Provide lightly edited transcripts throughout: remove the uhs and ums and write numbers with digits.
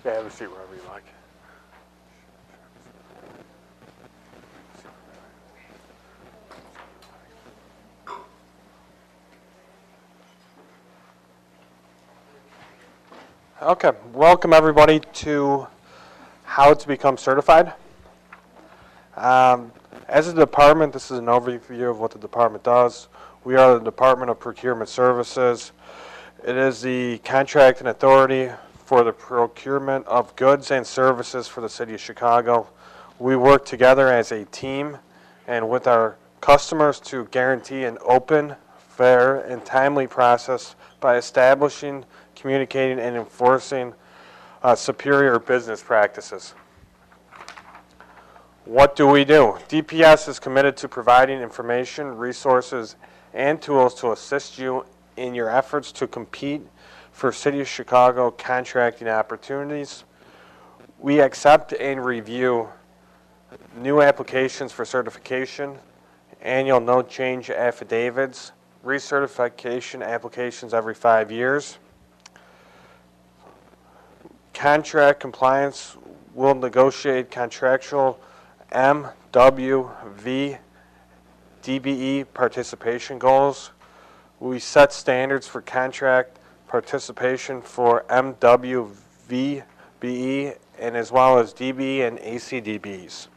Okay, have a seat wherever you like. Okay, welcome everybody to How to Become Certified. As a department, this is an overview of what the department does. We are the Department of Procurement Services. It is the contracting authority for the procurement of goods and services for the City of Chicago. We work together as a team and with our customers to guarantee an open, fair, and timely process by establishing, communicating, and enforcing superior business practices. What do we do? DPS is committed to providing information, resources, and tools to assist you in your efforts to compete for City of Chicago contracting opportunities. We accept and review new applications for certification, annual no change affidavits, recertification applications every 5 years. Contract compliance will negotiate contractual MWV DBE participation goals. We set standards for contract participation for MWVBE and as well as DBE and ACDBEs.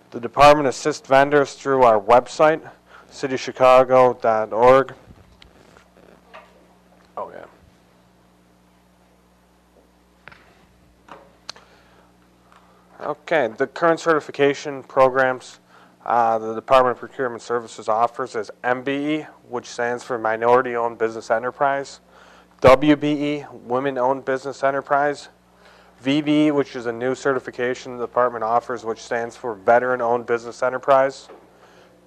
The department assists vendors through our website, cityofchicago.org. Oh yeah. Okay, the current certification programs the Department of Procurement Services offers is MBE, which stands for Minority Owned Business Enterprise, WBE, Women Owned Business Enterprise, VBE, which is a new certification the department offers, which stands for Veteran Owned Business Enterprise,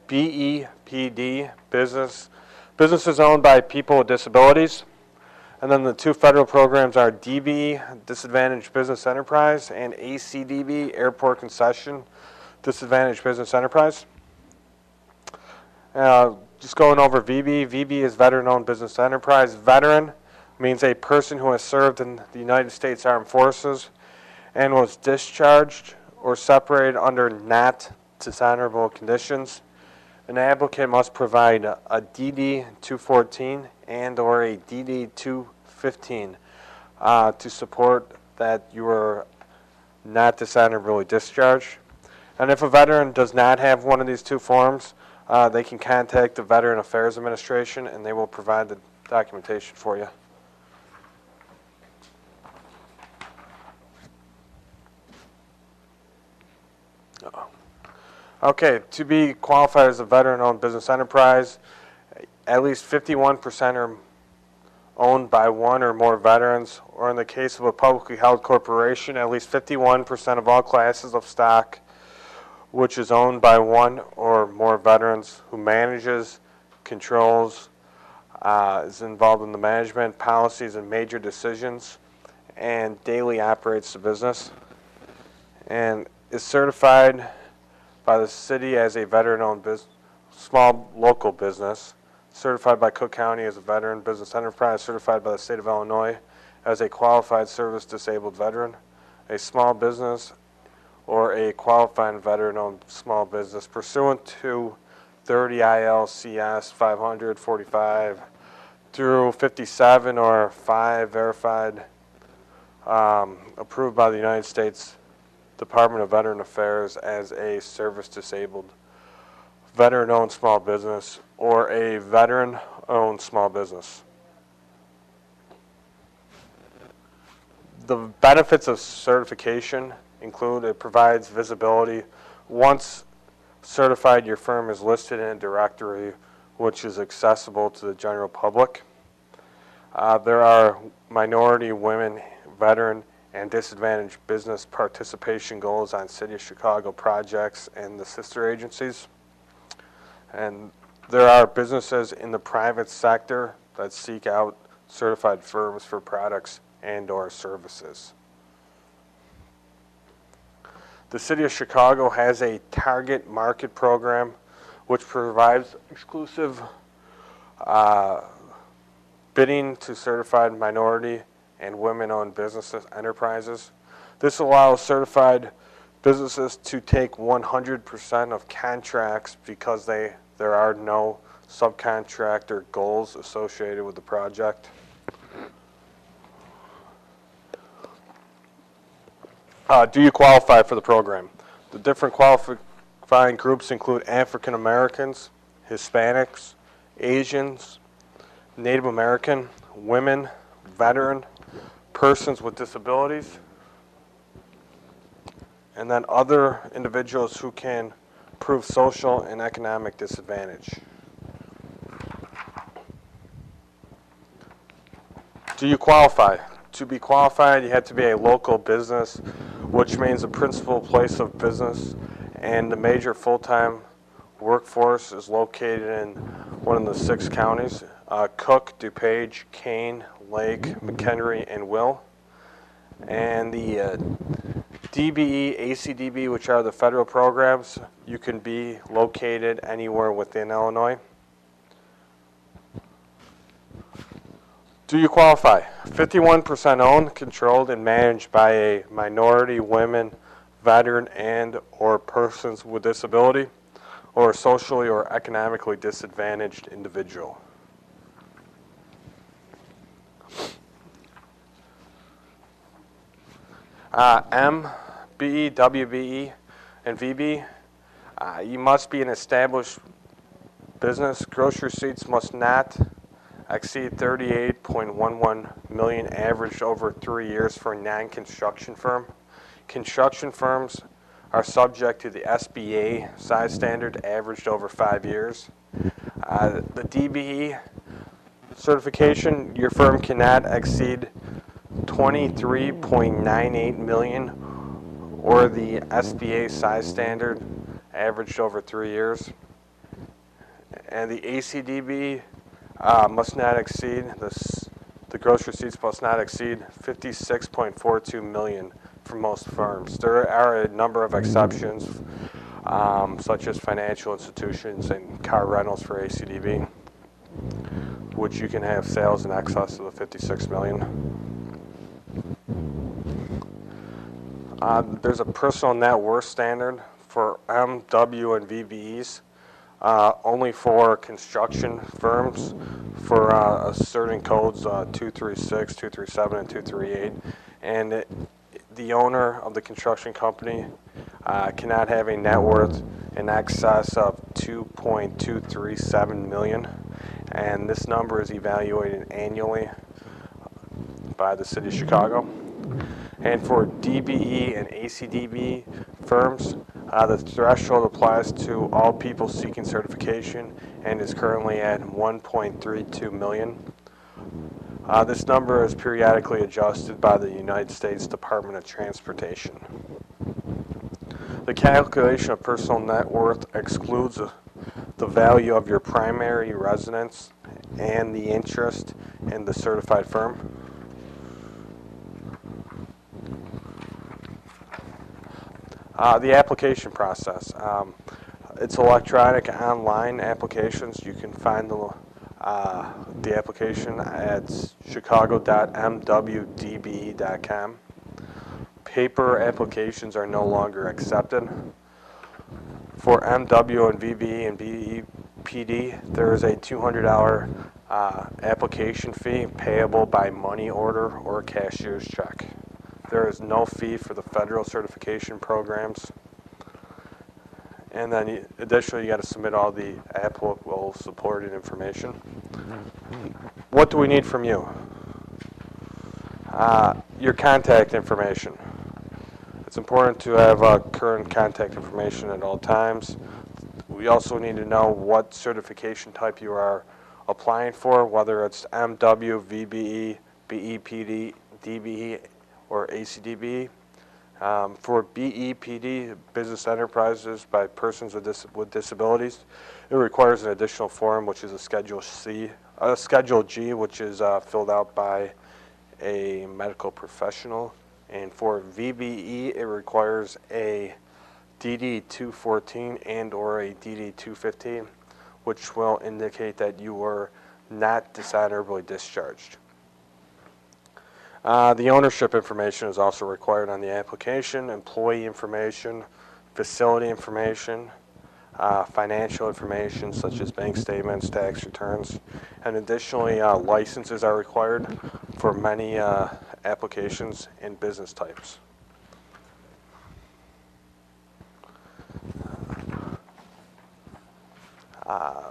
BEPD, businesses owned by people with disabilities. And then the two federal programs are DBE, Disadvantaged Business Enterprise, and ACDBE, Airport Concession, Disadvantaged Business Enterprise. Just going over VBE. VBE is Veteran-Owned Business Enterprise. Veteran means a person who has served in the United States Armed Forces and was discharged or separated under not dishonorable conditions. An applicant must provide a DD-214 and or a DD-215 to support that you were not dishonorably discharged. And if a veteran does not have one of these two forms, they can contact the Veteran Affairs Administration and they will provide the documentation for you. Okay, to be qualified as a veteran-owned business enterprise, at least 51% are owned by one or more veterans, or in the case of a publicly held corporation, at least 51% of all classes of stock, which is owned by one or more veterans who manages, controls, is involved in the management, policies, and major decisions, and daily operates the business, and is certified by the city as a veteran-owned small local business, certified by Cook County as a veteran business enterprise, certified by the state of Illinois as a qualified service disabled veteran, a small business, or a qualified veteran-owned small business pursuant to 30 ILCS 545 through 57 or 5 verified, approved by the United States Department of Veteran Affairs as a service-disabled veteran-owned small business or a veteran-owned small business. The benefits of certification include it provides visibility. Once certified, your firm is listed in a directory which is accessible to the general public. There are minority, women, veteran, and disadvantaged business participation goals on City of Chicago projects and the sister agencies. And there are businesses in the private sector that seek out certified firms for products and or services. The City of Chicago has a target market program which provides exclusive bidding to certified minority and women-owned businesses enterprises. This allows certified businesses to take 100% of contracts because there are no subcontractor goals associated with the project. Do you qualify for the program? The different qualifying groups include African Americans, Hispanics, Asians, Native American, women, veteran, persons with disabilities, and then other individuals who can prove social and economic disadvantage. Do you qualify? To be qualified, you have to be a local business, which means the principal place of business and the major full-time workforce is located in one of the 6 counties, Cook, DuPage, Kane, Lake, McHenry, and Will. And the DBE, ACDBE, which are the federal programs, you can be located anywhere within Illinois. Do you qualify? 51% owned, controlled, and managed by a minority, women, veteran, and or persons with disability, or socially or economically disadvantaged individual. M, BE, WBE, and VB. You must be an established business. Gross receipts must not exceed 38.11 million averaged over 3 years for a non-construction firm. Construction firms are subject to the SBA size standard averaged over 5 years. The DBE certification, your firm cannot exceed 23.98 million or the SBA size standard averaged over 3 years. And the ACDBE must not exceed, the gross receipts must not exceed 56.42 million for most firms. There are a number of exceptions, such as financial institutions and car rentals for ACDBE, which you can have sales in excess of the 56 million. There's a personal net worth standard for M, W, and VBEs. Only for construction firms for certain codes 236, 237, and 238. And the owner of the construction company cannot have a net worth in excess of 2.237 million. And this number is evaluated annually by the City of Chicago. And for DBE and ACDBE firms, the threshold applies to all people seeking certification and is currently at 1.32 million. This number is periodically adjusted by the United States Department of Transportation. The calculation of personal net worth excludes the value of your primary residence and the interest in the certified firm. The application process. It's electronic online applications. You can find the application at chicago.mwdbe.com. Paper applications are no longer accepted. For MW and VBE and BEPD, there is a $200 application fee payable by money order or cashier's check. There is no fee for the federal certification programs. And then additionally, you got to submit all the applicable supporting information. What do we need from you? Your contact information. It's important to have current contact information at all times. We also need to know what certification type you are applying for, whether it's MW, VBE, BEPD, DBE, or ACDBE. For BEPD, business enterprises by persons with disabilities, it requires an additional form, which is a Schedule G, which is filled out by a medical professional. And for VBE, it requires a DD-214 and or a DD-215, which will indicate that you were not dishonorably discharged. The ownership information is also required on the application, employee information, facility information, financial information such as bank statements, tax returns, and additionally licenses are required for many applications and business types.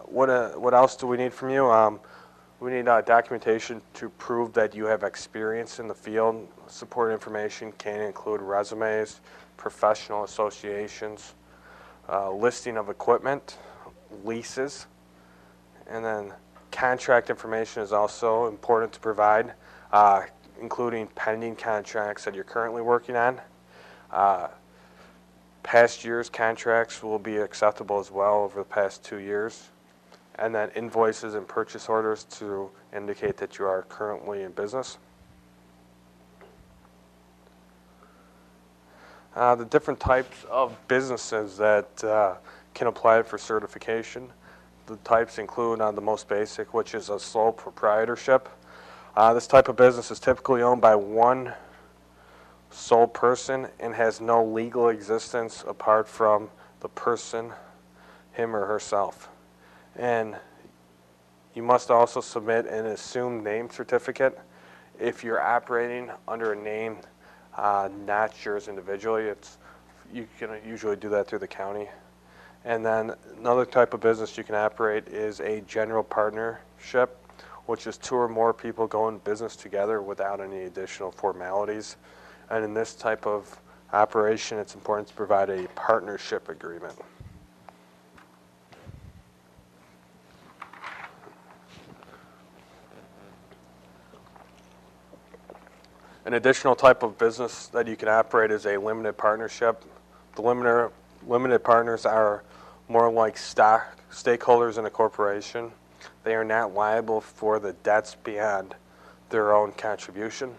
What else do we need from you? We need documentation to prove that you have experience in the field. Support information can include resumes, professional associations, listing of equipment, leases, and then contract information is also important to provide, including pending contracts that you're currently working on. Past year's contracts will be acceptable as well over the past 2 years. And then invoices and purchase orders to indicate that you are currently in business. The different types of businesses that can apply for certification. The types include the most basic, which is a sole proprietorship. This type of business is typically owned by one sole person and has no legal existence apart from the person, him or herself. And you must also submit an assumed name certificate if you're operating under a name not yours individually. You can usually do that through the county. And then another type of business you can operate is a general partnership, which is 2 or more people going business together without any additional formalities. And in this type of operation, it's important to provide a partnership agreement. An additional type of business that you can operate is a limited partnership. The limited partners are more like stakeholders in a corporation. They are not liable for the debts beyond their own contribution.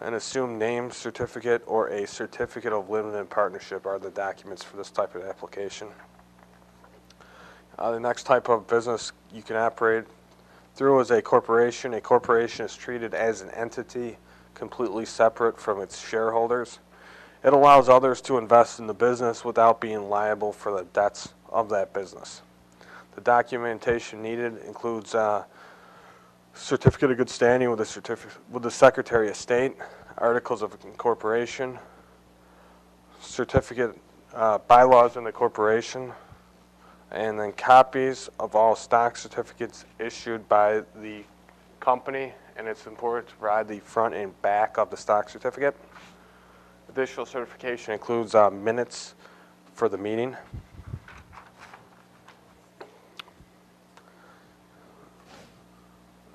An assumed name certificate or a certificate of limited partnership are the documents for this type of application. The next type of business you can operate through is a corporation. A corporation is treated as an entity completely separate from its shareholders. It allows others to invest in the business without being liable for the debts of that business. The documentation needed includes certificate of good standing with the Secretary of State, articles of incorporation, certificate bylaws in the corporation, and then copies of all stock certificates issued by the company, and it's important to provide the front and back of the stock certificate. Additional certification includes minutes for the meeting.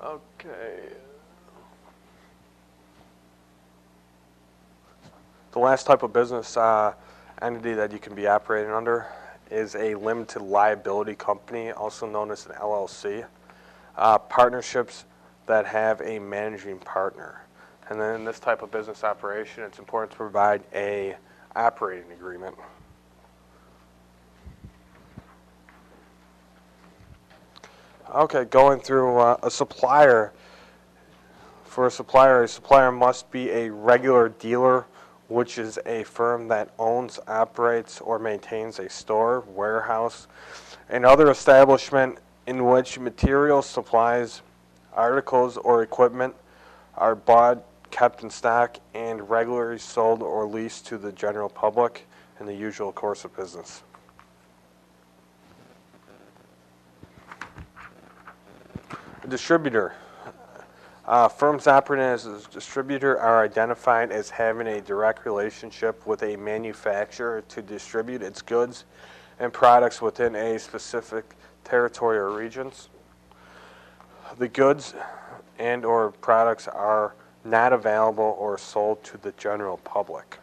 Okay. The last type of business entity that you can be operating under is a limited liability company, also known as an LLC. Partnerships that have a managing partner. And then in this type of business operation, it's important to provide a operating agreement. Okay, going through a supplier. For a supplier must be a regular dealer, which is a firm that owns, operates, or maintains a store, warehouse, and other establishment in which materials, supplies, articles, or equipment are bought, kept in stock, and regularly sold or leased to the general public in the usual course of business. A distributor. Firms operating as a distributor are identified as having a direct relationship with a manufacturer to distribute its goods and products within a specific territory or regions. The goods and or products are not available or sold to the general public.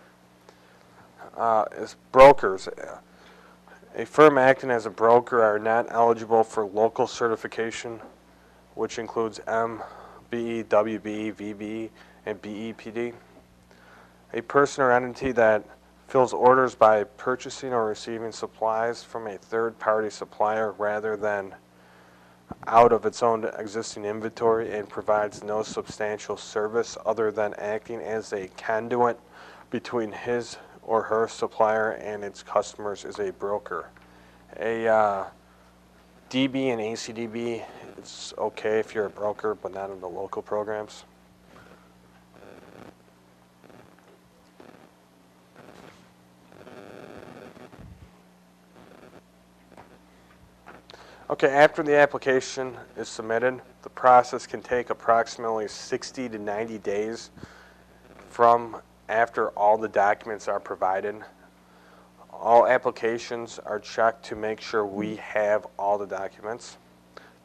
As brokers, a firm acting as a broker are not eligible for local certification, which includes BE, WB, VB, and BEPD. A person or entity that fills orders by purchasing or receiving supplies from a third-party supplier rather than out of its own existing inventory and provides no substantial service other than acting as a conduit between his or her supplier and its customers is a broker. A DB and ACDBE, it's okay if you're a broker, but not in the local programs. Okay, after the application is submitted, the process can take approximately 60 to 90 days from after all the documents are provided. All applications are checked to make sure we have all the documents.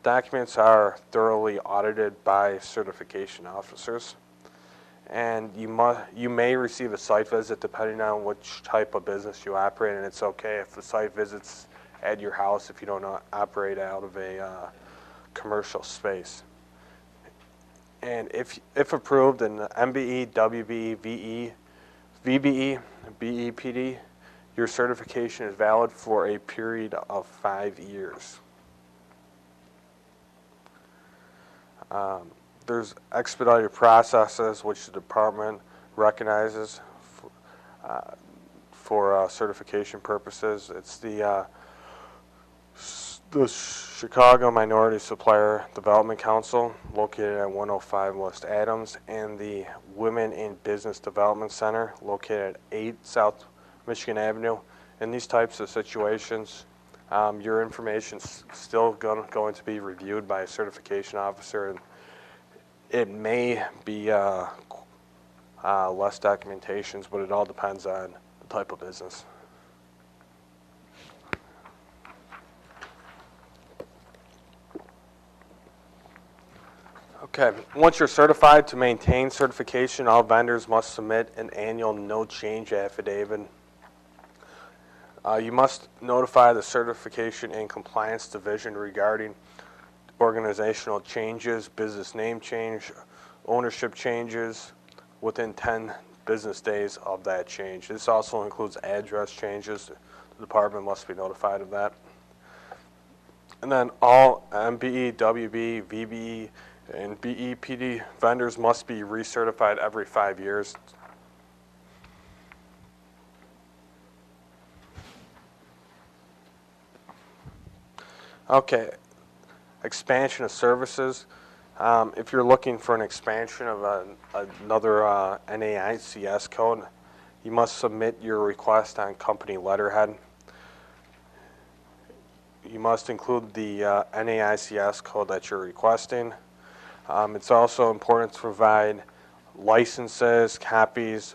Documents are thoroughly audited by certification officers. And you may receive a site visit depending on which type of business you operate, and it's okay if the site visit's at your house if you don't operate out of a commercial space. And if approved in the MBE, WBE, VE, VBE, BEPD, your certification is valid for a period of 5 years. There's expedited processes which the department recognizes for certification purposes. It's the Chicago Minority Supplier Development Council, located at 105 West Adams, and the Women in Business Development Center, located at 8 South Michigan Avenue. In these types of situations, your information's still going to be reviewed by a certification officer, and it may be less documentations, but it all depends on the type of business. Okay, once you're certified, to maintain certification, all vendors must submit an annual no change affidavit. You must notify the Certification and Compliance Division regarding organizational changes, business name change, ownership changes within 10 business days of that change. This also includes address changes. The department must be notified of that. And then all MBE, WB, VBE, and BEPD vendors must be recertified every 5 years. Okay, expansion of services. If you're looking for an expansion of another NAICS code, you must submit your request on company letterhead. You must include the NAICS code that you're requesting. It's also important to provide licenses, copies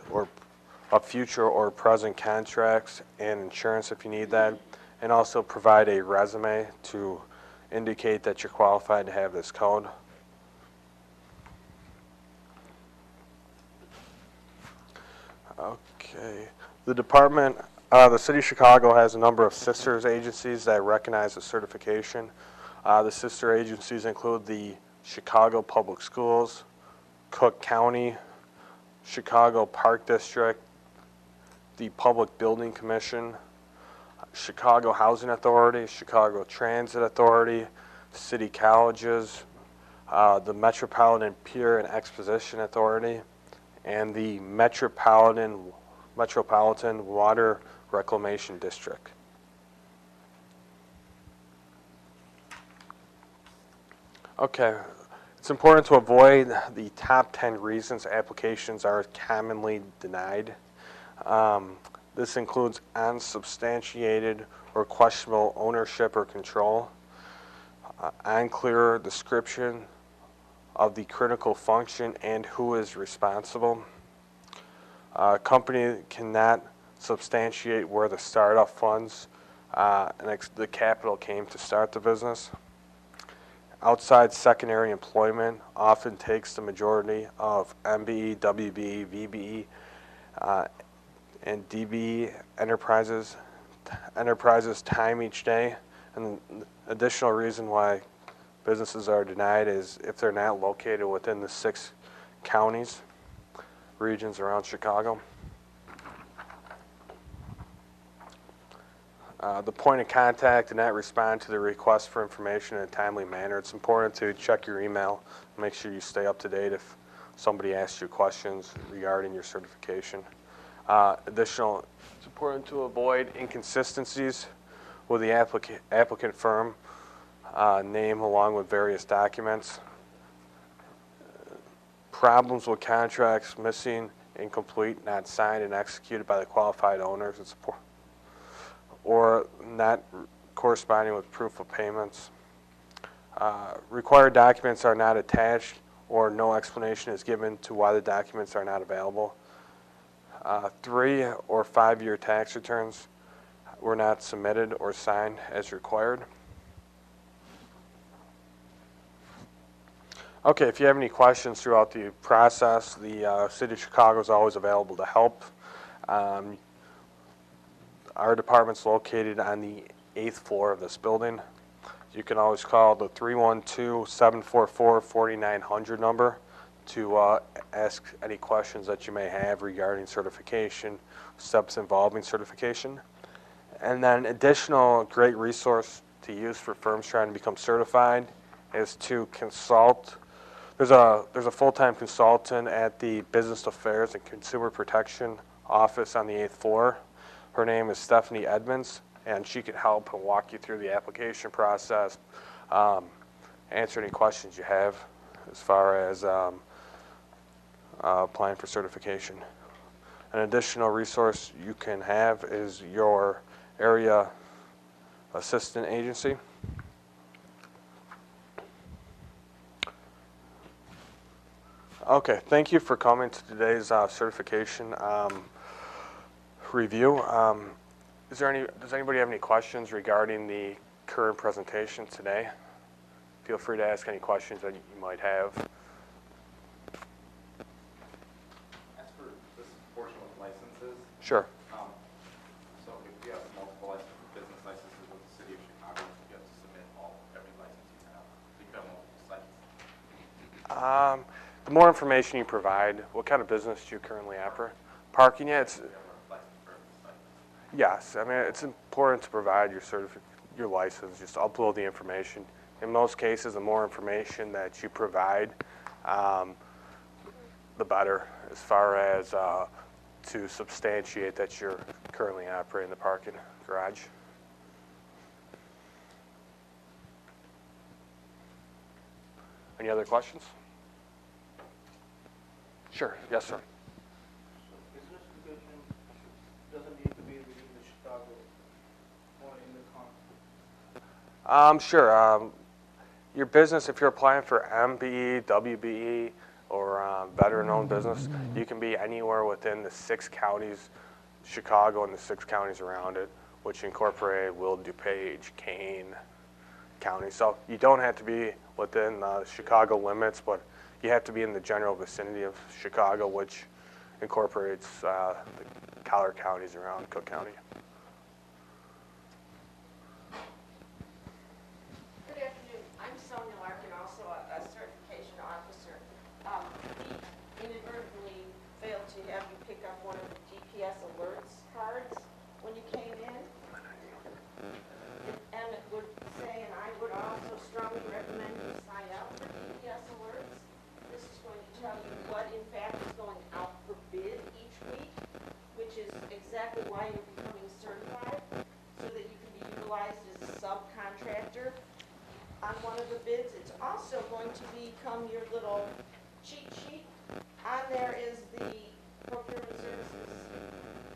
of future or present contracts, and insurance if you need that, and also provide a resume to indicate that you're qualified to have this code. Okay, the department, the City of Chicago has a number of sister agencies that recognize the certification. The sister agencies include the Chicago Public Schools, Cook County, Chicago Park District, the Public Building Commission, Chicago Housing Authority, Chicago Transit Authority, city colleges, the Metropolitan Pier and Exposition Authority, and the Metropolitan Water Reclamation District. Okay, it's important to avoid the top 10 reasons applications are commonly denied. This includes unsubstantiated or questionable ownership or control, unclear description of the critical function and who is responsible. A company cannot substantiate where the startup funds and the capital came to start the business. Outside secondary employment often takes the majority of MBE, WBE, VBE, and DBE enterprises time each day. And the additional reason why businesses are denied is if they're not located within the 6 counties, regions around Chicago. The point of contact did not respond to the request for information in a timely manner. It's important to check your email, make sure you stay up to date if somebody asks you questions regarding your certification. Additional, it's important to avoid inconsistencies with the applicant firm name along with various documents. Problems with contracts missing, incomplete, not signed and executed by the qualified owners, or not corresponding with proof of payments. Required documents are not attached or no explanation is given to why the documents are not available. 3 or 5 year tax returns were not submitted or signed as required. Okay, if you have any questions throughout the process, the City of Chicago is always available to help. Our department's located on the 8th floor of this building. You can always call the 312-744-4900 number to ask any questions that you may have regarding certification, steps involving certification. And then additional great resource to use for firms trying to become certified is to consult. There's a full-time consultant at the Business Affairs and Consumer Protection office on the 8th floor. Her name is Stephanie Edmonds, and she can help and walk you through the application process, answer any questions you have as far as applying for certification. An additional resource you can have is your area assistant agency. Okay, thank you for coming to today's certification review. Does anybody have any questions regarding the current presentation today? Feel free to ask any questions that you might have. As for this portion with licenses, Sure. so if you have multiple business licenses with the City of Chicago, you have to submit every license you have. You have multiple sites. The more information you provide, what kind of business do you currently operate? Parking, yeah, it's. Yes, I mean, it's important to provide your license, just upload the information. In most cases, the more information that you provide, the better, as far as to substantiate that you're currently operating the parking garage. Any other questions? Sure, yes, sir. Business location doesn't need to be within the Chicago or in the county. Sure. Your business, if you're applying for MBE, WBE, or veteran-owned business, you can be anywhere within the 6 counties, Chicago and the 6 counties around it, which incorporate Will, DuPage, Kane County. So you don't have to be within the Chicago limits, but you have to be in the general vicinity of Chicago, which incorporates the collar counties around Cook County. Good afternoon. I'm Sonia Larkin, also a certification officer. We inadvertently failed to have you pick up one of the GPS alerts cards when you came in. And it would say, and I would also strongly recommend you sign up for GPS alerts. This is going to tell you what, in fact, is going out for bid each week, which is exactly why you're becoming certified, so that you can be utilized as a subcontractor on one of the bids. It's also going to become your little cheat sheet. On there is the procurement services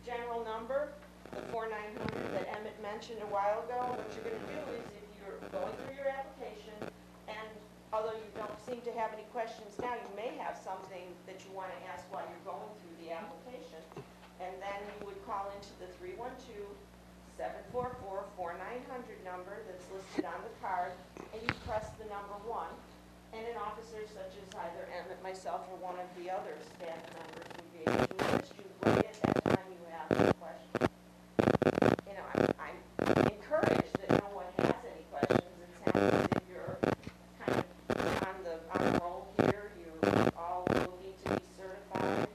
general number, the 4900 that Emmett mentioned a while ago. What you're going to do is, if you're going through your application, and although you don't seem to have any questions now, you may have something that you want to ask while you're going through the application, and then you would call into the 312-744-4900 number that's listed on the card, and you press the number 1, and an officer such as either Emmett, myself, or one of the other staff members would be able to assist you right at that time you have a question. You know, I'm encouraged that no one has any questions. It sounds as if you're kind of on the roll here. You all will need to be certified.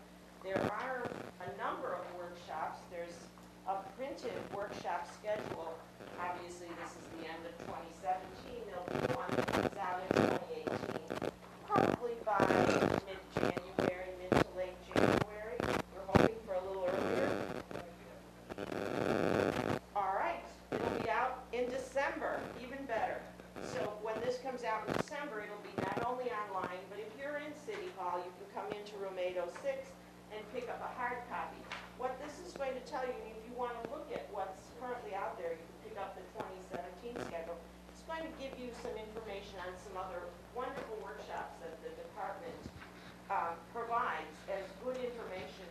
pick up a hard copy. What this is going to tell you, if you want to look at what's currently out there, you can pick up the 2017 schedule. It's going to give you some information on some other wonderful workshops that the department provides as good information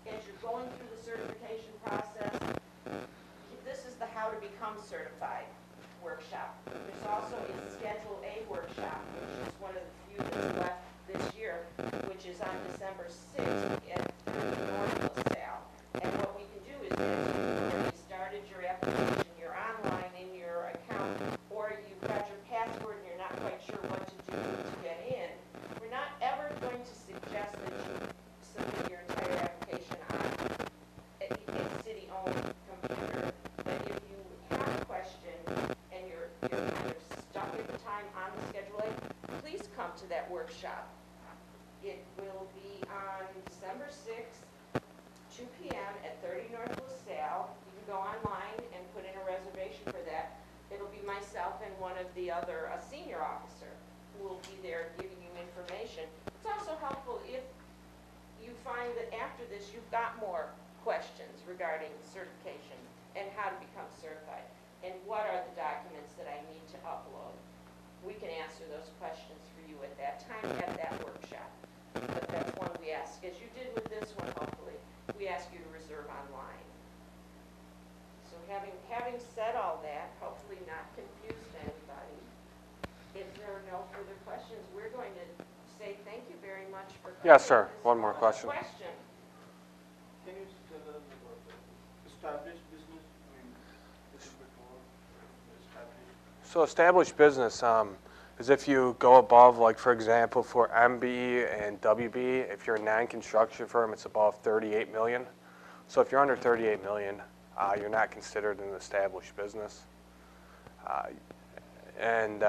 as you're going through the certification process. This is the How to Become Certified workshop. There's also a Schedule A workshop, which is one of the few that's left this year, which is on December 6th at North LaSalle. And what we can do is that you've already started your application, you're online in your account, or you've got your password and you're not quite sure what to do to get in. We're not ever going to suggest that you submit your entire application on a city-owned computer. But if you have a question and you're kind of stuck at the time on the Schedule A, please come to that workshop. It will be on December 6th, 2 p.m. at 30 North LaSalle. You can go online and put in a reservation for that. It'll be myself and one of the other, a senior officer, who will be there giving you information. It's also helpful if you find that after this you've got more questions regarding certification and how to become certified and what are the documents that I need to upload. We can answer those questions for you at that time, at that workshop. But that's one we ask, as you did with this one, hopefully, we ask you to reserve online. So having said all that, hopefully not confused anybody, if there are no further questions, we're going to say thank you very much for coming. Yes, sir. One more question. Question. Can you tell us about the established business? I mean, a little bit more established. So established business is if you go above, like for example, for MBE and WB, if you're a non-construction firm, it's above 38 million. So if you're under 38 million, you're not considered an established business. And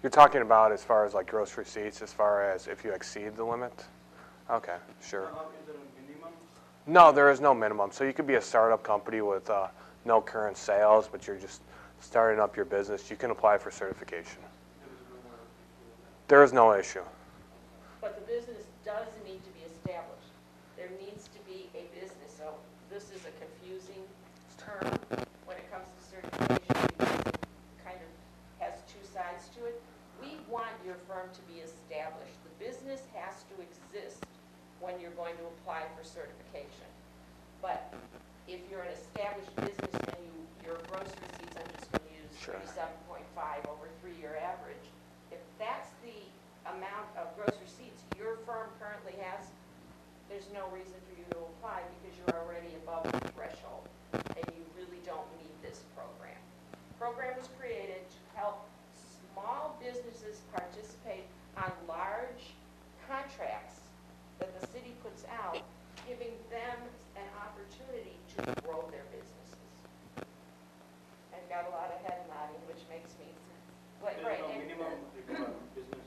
you're talking about as far as like gross receipts, as far as if you exceed the limit? Okay, sure. Is there a minimum? No, there is no minimum. So you could be a startup company with no current sales, but you're just starting up your business. You can apply for certification. There is no issue with that. There is no issue. But the business does need to be established. There needs to be a business. So this is a confusing term when it comes to certification because it kind of has two sides to it. We want your firm to be established. The business has to exist when you're going to apply for certification. But if you're an established business and your gross receipts, I'm just going to use Sure. 37.5 over 3-year average, if that's the amount of gross receipts your firm currently has, there's no reason for you to apply because you're already above the threshold and you really don't need this program. The program was created to help small businesses participate on large contracts that the city puts out, giving them an opportunity to grow their businesses. I've got a lot of head nodding, which makes me, There right. is no and- minimum requirement business,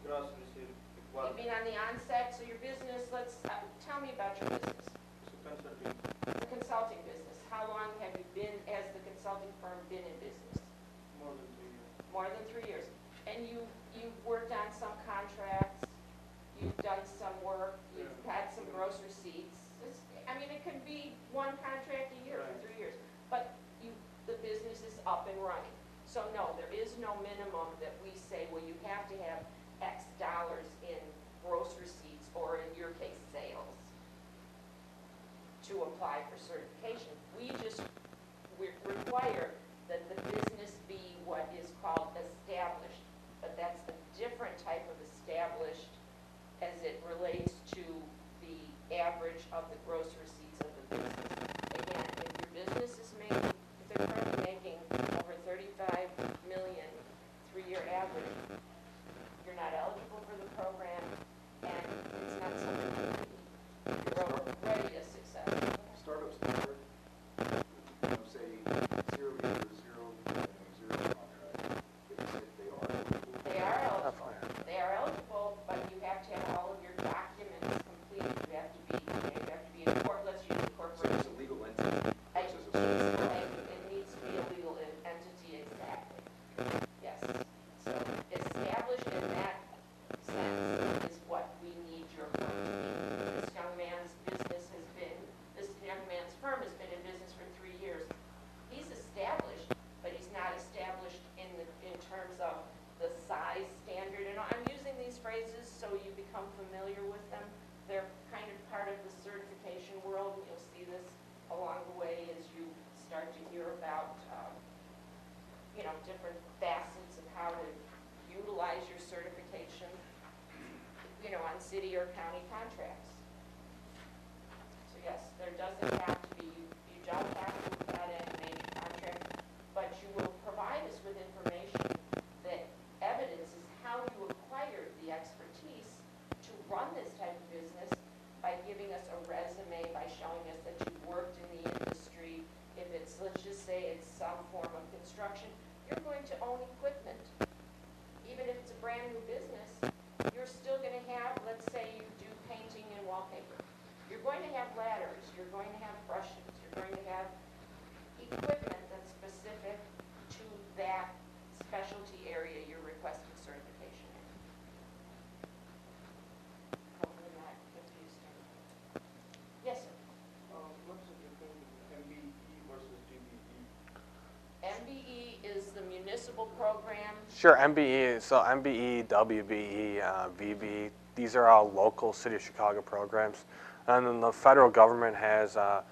gross receipt You requirement. mean on the onset, so your business, tell me about your business. It's a consulting. The consulting business, how long have you been, has the consulting firm been in business? More than 3 years. More than 3 years. And you've worked on some contracts, you've done some work, you've had some gross receipts. It could be one contract a year for 3 years, but the business is up and running. So no, there is no minimum that we say, well, you have to have X dollars in gross receipts, or in your case, sales, to apply for certification. We require that the business be what is called established, but that's a different type of established as it relates to the average of the gross receipts of the business. Again, if your business is making, if they're currently making over 35 million 3-year average, you're not eligible for the program, and it's not something that you're already a success. Startups never, say, 0 years, zero contract, if they are eligible. They are eligible. Definitely. They are eligible, but you have to have all of your documents completed. You have to be a let's use a So corporation. it's a legal entity It versus a startup. needs to be a legal entity, exactly. Yes. So established in that sense is what we need your firm to be. This young doesn't have to be, you don't have to have had any major contract, but you will provide us with information that evidences how you acquired the expertise to run this type of business by giving us a resume, by showing us that you've worked in the industry. If it's, let's just say it's some form of construction, you're going to own equipment. Even if it's a brand new business, you're still going to have, let's say you do painting and wallpaper. You're going to have ladders, you're going to have brushes, you're going to have equipment that's specific to that specialty area you're requesting certification in. Hopefully that confused anything. Yes, sir. What's the difference between MBE versus DBE? MBE is the municipal program. Sure, MBE, so MBE, WBE, VB, these are all local City of Chicago programs. And then the federal government has the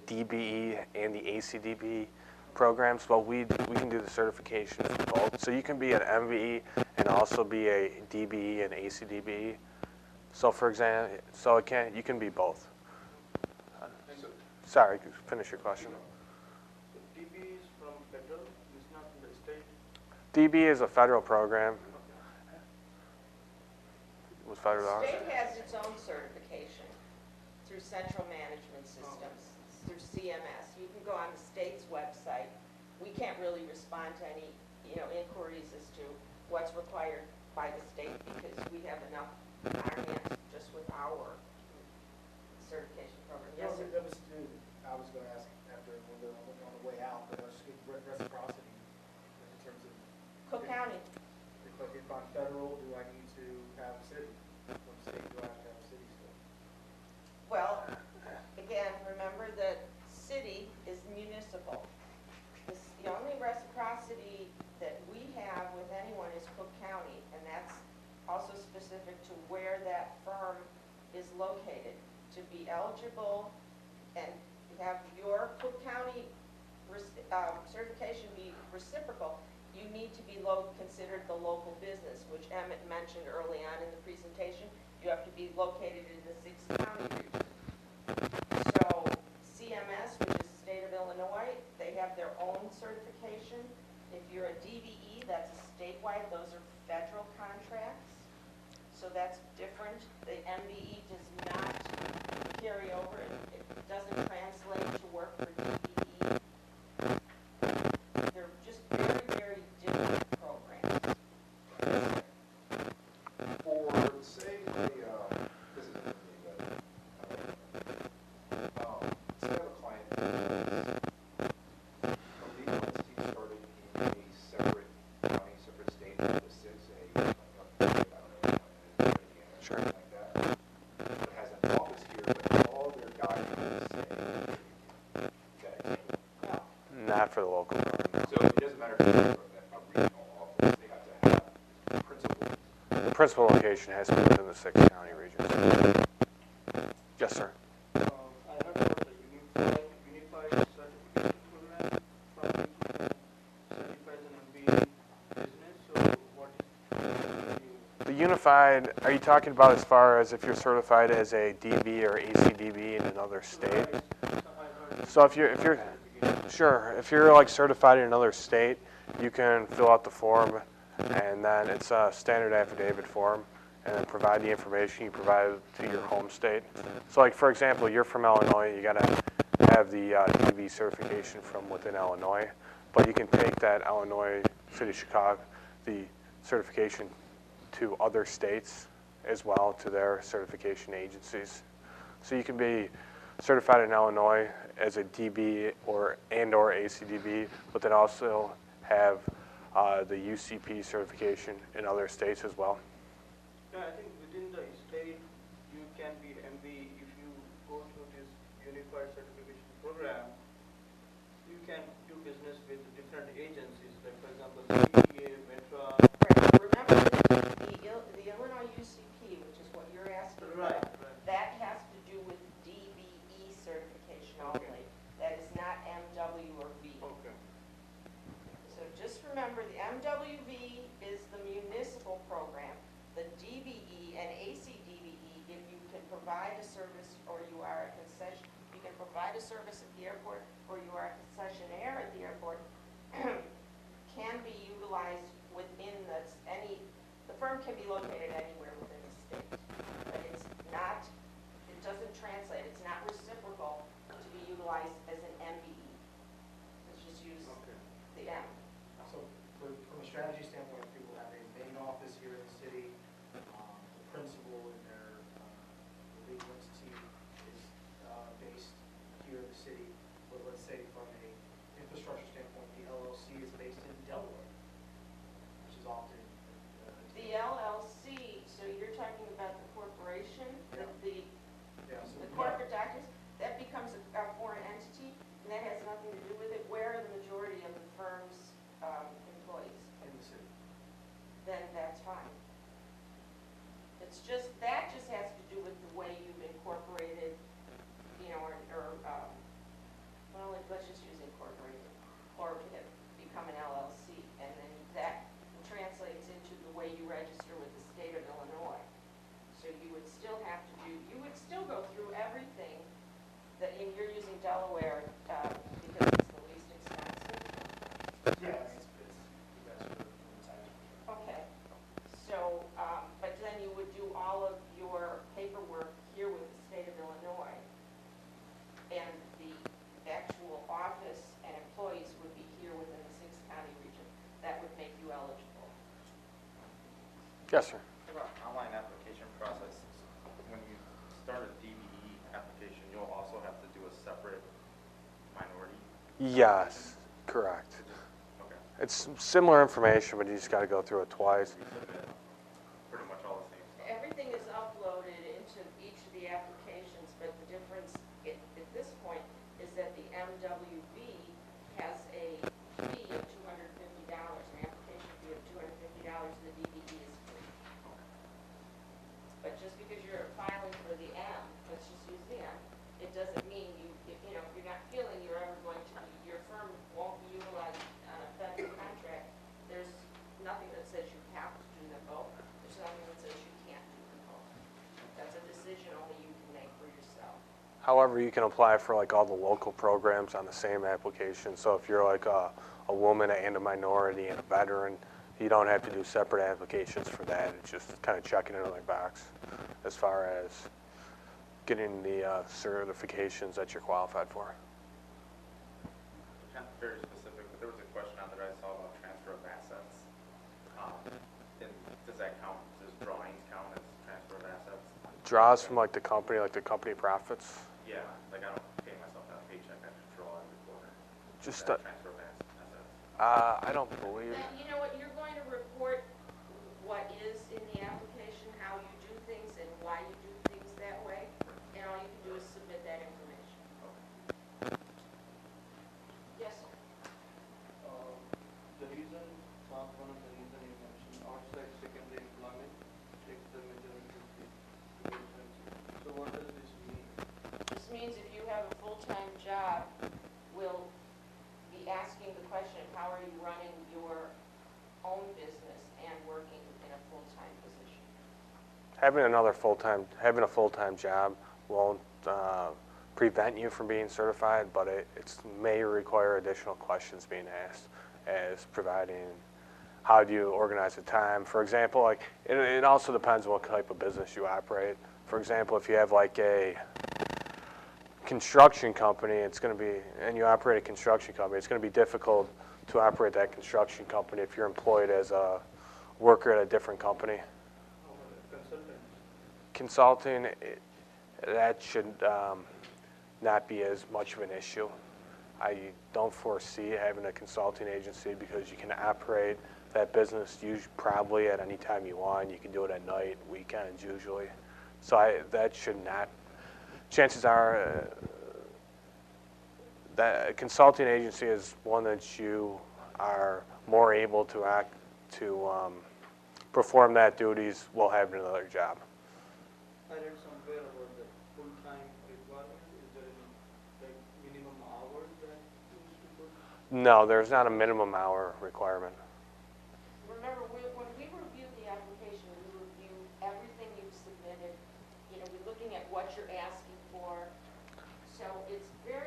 DBE and the ACDBE programs, but we can do the certification for both. So you can be an MBE and also be a DBE and ACDBE. So for example, you can be both. Sorry, finish your question. So DBE is from federal, it's not from the state? DB is a federal program. Was The federal dollars? state has its own certification through central management systems, through CMS. You can go on the state's website. We can't really respond to any, inquiries as to what's required by the state because we have enough on our hands just with our certification program. Yes, sir. That was, I was going to ask after on the way out, but I was just getting reciprocity in terms of Cook County. if I'm federal, do I need to have a city? From state, do I have to have a city still? Well, again, remember that city is municipal. The only reciprocity that we have with anyone is Cook County, and that's also specific to where that firm is located. To be eligible and have your Cook County certification be reciprocal, you need to be considered the local business, which Emmett mentioned early on in the presentation. You have to be located in the 6 county region. So CMS, which is the state of Illinois, they have their own certification. If you're a DBE, that's a statewide, those are federal contracts. So that's different. The MBE does not carry over. It doesn't translate to work for DBE. They're just very, very different programs. For, say, this isn't for me, but, say I have a client that is a legal entity started in a separate county, separate state, with I don't know, Indiana, Sure. something like that, but has an office here, but all their documents say that. Not for the local government. So it doesn't matter if it's a regional office, they have to have principals. The principal location has to be within the 6 county regions. Yes, sir. I heard about the unified certification program from certifies an MBE business, so what is The unified, are you talking about as far as if you're certified as a DB or ACDB in another state? So if you're sure, if you're like certified in another state, you can fill out the form, and then it's a standard affidavit form, and then provide the information you provided to your home state. So like for example, you're from Illinois, you gotta have the DB certification from within Illinois, but you can take that Illinois City of Chicago, the certification to other states as well, to their certification agencies. So you can be certified in Illinois as a DB or ACDB, but then also have the UCP certification in other states as well. Yeah, I think within the state, you can be MBE if you go through this unified certification program. You can do business with different agencies, like for example, CPA, Metra. Right. Remember the Illinois UCP, which is what you're asking Right, about, right. that has to do with DBE certification only. That is not MW or V. Okay. So just remember, the MWV is the municipal program. The DBE and ACDBE, if you can provide a service or you are a concession, you can provide provide a service at the airport, or you are a concessionaire at the airport, can be utilized within the firm can be located anywhere within the state. But it's not, it doesn't translate, it's not reciprocal to be utilized as an MBE. Let's just use the M. So from a strategy standpoint, people have a main office here in the city, the principal in their legal entity is based here in the city. But let's say from a infrastructure standpoint, the LLC is based in Delaware, which is often The LLC, so you're talking about the corporation, Yeah. the corporate documents, that becomes a foreign entity, and that has nothing to do with it. Where are the majority of the firm's employees? in the city. Then that's fine. It's just, that just has to do with the way you've incorporated, you know, well, let's just use incorporated, or become an LLC, and then that translates into the way you register with the state of Illinois. So you would still have to do, you would still go through everything that, and you're using Delaware, because it's the least expensive. Yeah, it's the best for the tax. Okay, so, but then you would do all of your paperwork here with the state of Illinois, and the actual office and employees would be here within the 6-county region. That would make you eligible. Yes, sir. About online application process, when you start a DBE application, you'll also have to do a separate minority? Yes, correct. Okay. It's similar information, but you just got to go through it twice. You submit pretty much all the same stuff. Everything is uploaded into each of the applications, but the difference at this point is that the MWB has a fee of $250, an application fee of $250, the DBE is free. But just because you're filing for the M, let's just use the M, it doesn't mean if you're not feeling you're ever going to be, your firm won't be utilized on a federal contract, there's nothing that says you have to do them both. There's nothing that says you can't do them both. That's a decision only you can make for yourself. However, you can apply for like all the local programs on the same application. So if you're like a woman and a minority and a veteran, you don't have to do separate applications for that. It's just kind of checking another box as far as getting the certifications that you're qualified for. Kind of very specific, but there was a question out there I saw about transfer of assets. And does that count, does drawings count as transfer of assets? Draws from like the company profits. Yeah, like I don't pay myself that paycheck, I just draw every quarter. Just Is that transfer of assets? I don't believe. You know what, you're going to report what is in the application, how you do things, and why you do things that way, and all you can do is submit that information. Yes, sir. The reason, one of the reason you mentioned outside secondary employment takes the majority of the vacancy. So what does this mean? This means if you have a full-time job, we'll be asking the question, how are you running your own business and working in a full-time position? Having a full-time job won't prevent you from being certified, but it may require additional questions being asked, as providing how do you organize the time. For example, like it also depends on what type of business you operate. For example, if you have like a construction company, and you operate a construction company, it's going to be difficult to operate that construction company if you're employed as a worker at a different company. Consulting, that should not be as much of an issue. I don't foresee having a consulting agency because you can operate that business probably at any time you want. You can do it at night, weekends usually. So that should not. Chances are that a consulting agency is one that you are more able to perform that duties while having another job. I read somewhere about the full-time requirement. Is there any like minimum hours that needs to put? No, there's not a minimum hour requirement. Remember, when we review the application, we review everything you've submitted. We're looking at what you're asking for. So it's very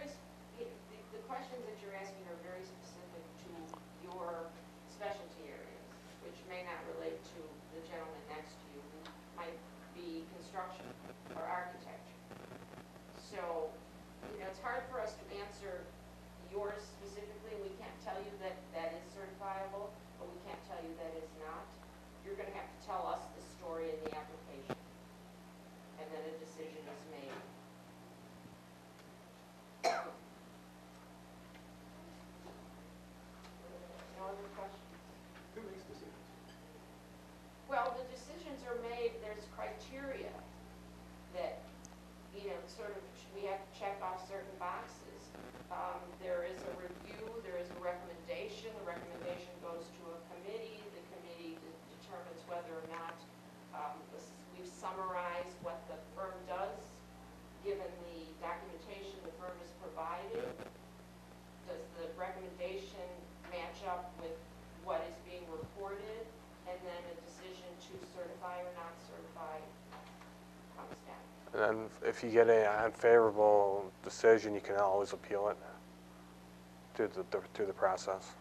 construction or architecture. So, it's hard for us to answer yours specifically. We can't tell you that that is certifiable, but we can't tell you that it's not. You're gonna have to tell us the story in the application, and then a decision is made. No other questions? Who makes decisions? Well, the decisions are made, there's criteria that, sort of, we have to check off certain boxes. There is a review, there is a recommendation, the recommendation goes to a committee, the committee determines whether or not, we've summarized what the firm does, given the documentation the firm has provided. Does the recommendation match up with what is being reported? And then a decision to certify or not certify comes down. And then if you get an unfavorable decision, you can always appeal it through the process.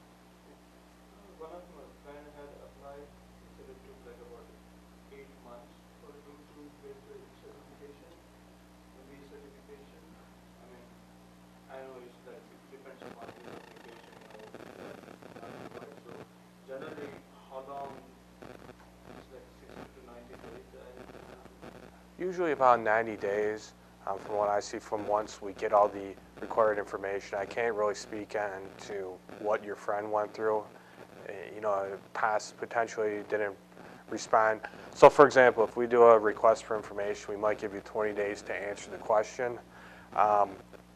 One of my friend had applied, he said it took like about 8 months for him to get the certification, the certification. I mean, I know it's like, it depends upon the application, so generally, how long, it's like 60 to 90 days that it can happen? Usually about 90 days, from what I see, from once we get all the required information. I can't really speak on to what your friend went through. Potentially didn't respond. So for example, if we do a request for information, we might give you 20 days to answer the question.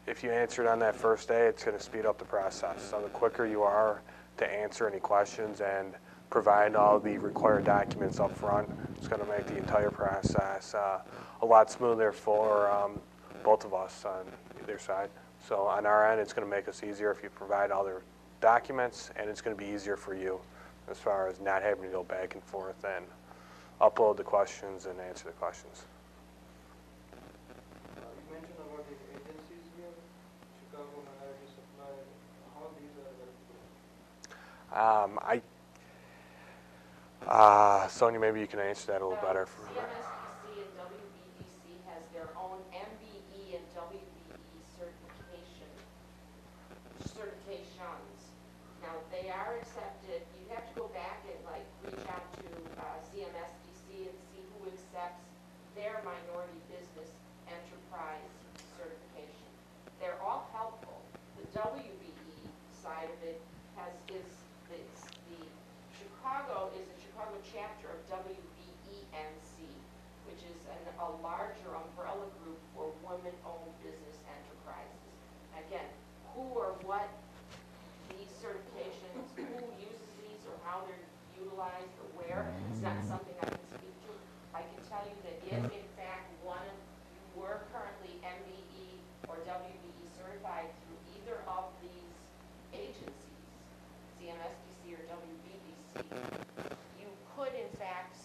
If you answer it on that first day, it's going to speed up the process. So the quicker you are to answer any questions and provide all the required documents up front, it's going to make the entire process a lot smoother for both of us on either side. So on our end, it's going to make us easier if you provide all the documents, and it's going to be easier for you as far as not having to go back and forth and upload the questions and answer the questions. You mentioned about the agencies here, Chicago, Minority Supply, how these are helpful? Sonia, maybe you can answer that a little better. CMSDC and WBDC has their own MBE and WBE certifications. Now, they are accepted. You have to go back and reach out to CMSDC and see who accepts their minority business enterprise certification. They're all helpful. The WBE side of it is the Chicago chapter of WBENC, which is a larger umbrella group for women-owned business enterprises. Again, who or what these certifications, who uses these or how they're utilized or where, it's not something I can speak to. I can tell you that if in fact you were currently MBE or WBE certified through either of these agencies, CMSDC or WBDC, you could in fact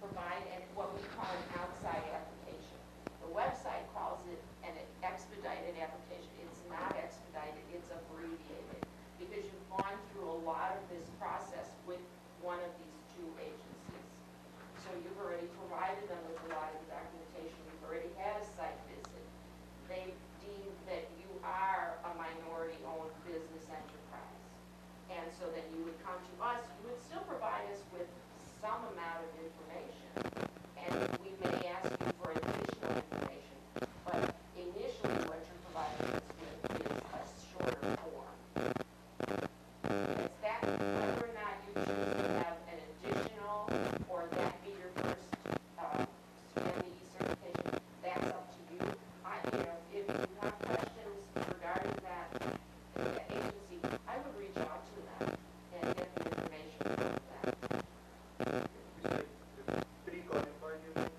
provide what we call an outside application. The website calls it an expedited application. It's not expedited, it's abbreviated, because you've gone through a lot of this process with one of these two agencies. So you've already provided them with a lot of the documentation, you've already had a site visit. They've deemed that you are a minority-owned business enterprise. And so then you would come to us, you would still provide us with some amount of information, and we may ask you for additional information, but initially what you're providing us with is a shorter form. It's that, whether or not you choose to have an additional, or that be your first MBE certification, that's up to you. If you have questions regarding that agency, I would reach out to them and get the information from them. Pre-qualified, you think?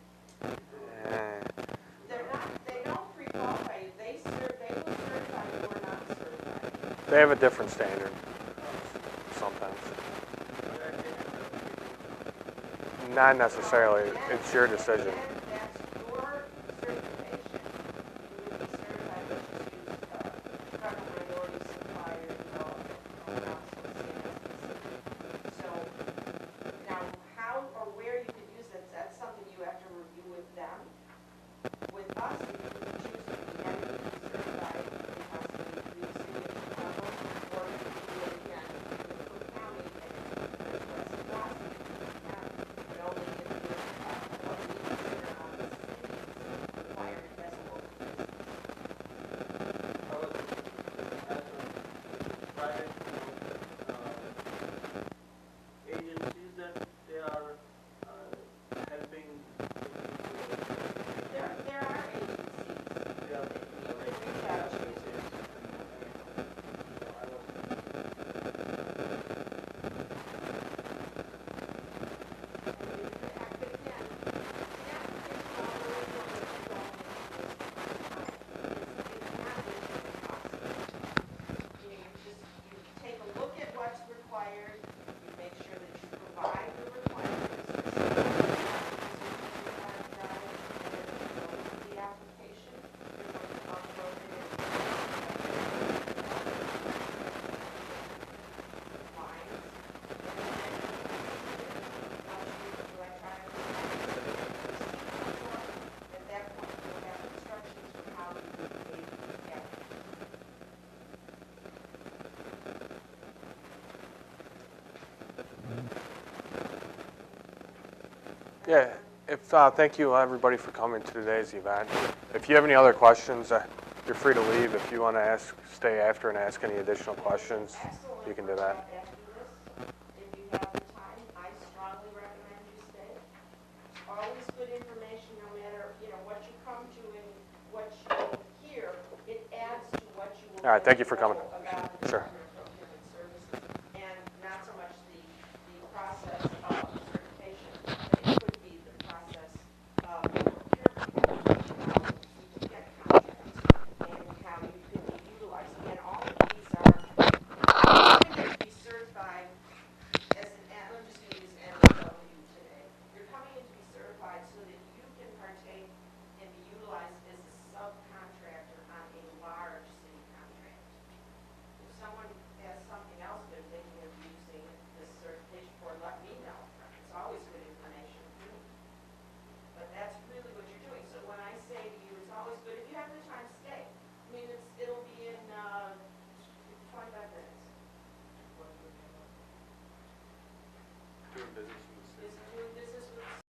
They don't pre-qualify you, they will certify you or not certify you. They have a different standard sometimes. Not necessarily. It's your decision. That's your certification. You would be certified, let's just use Chicago Minority Supplier Development Council, CMSDC. So now how or where you could use it, that's something you have to review with them. Yeah, thank you everybody for coming to today's event. If you have any other questions, you're free to leave. If you want to stay after and ask any additional questions, Excellent you can do work that. after this. If you have the time, I strongly recommend you stay. Always good information, no matter, what you come to and what you hear, it adds to what you will. All right, thank you for coming. know about the Sure. district.